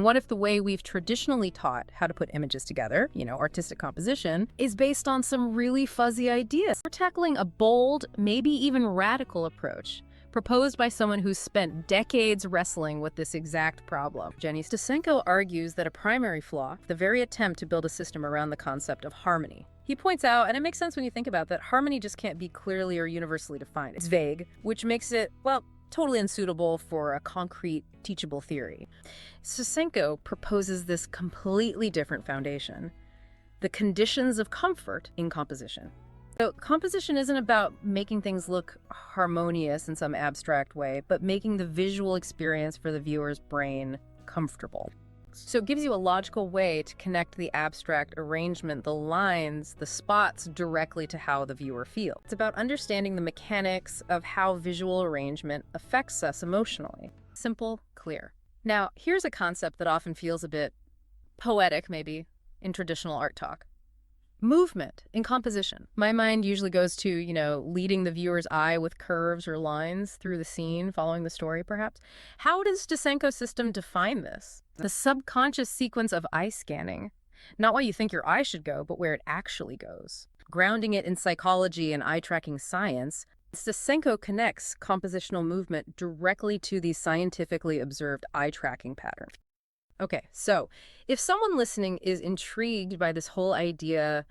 what if the way we've traditionally taught how to put images together, artistic composition, is based on some really fuzzy ideas? We're tackling a bold, maybe even radical approach proposed by someone who's spent decades wrestling with this exact problem. Stasenko argues that a primary flaw, the very attempt to build a system around the concept of harmony. He points out, and it makes sense when you think about that, harmony just can't be clearly or universally defined. It's vague, which makes it, well, totally unsuitable for a concrete, teachable theory. Stasenko proposes this completely different foundation: the conditions of comfort in composition. So composition isn't about making things look harmonious in some abstract way, but making the visual experience for the viewer's brain comfortable. So it gives you a logical way to connect the abstract arrangement, the lines, the spots directly to how the viewer feels. It's about understanding the mechanics of how visual arrangement affects us emotionally. Simple, clear. Now, here's a concept that often feels a bit poetic, maybe, in traditional art talk. Movement in composition. My mind usually goes to, leading the viewer's eye with curves or lines through the scene, following the story, perhaps. How does Stasenko's system define this? The subconscious sequence of eye scanning. Not where you think your eye should go, but where it actually goes. Grounding it in psychology and eye-tracking science, Stasenko connects compositional movement directly to these scientifically observed eye-tracking patterns. Okay, so if someone listening is intrigued by this whole idea,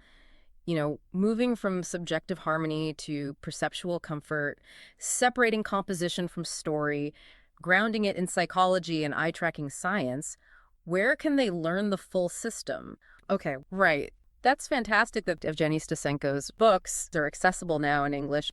moving from subjective harmony to perceptual comfort, separating composition from story, grounding it in psychology and eye-tracking science, where can they learn the full system? Okay, right. That's fantastic that Evgeny Stasenko's books are accessible now in English.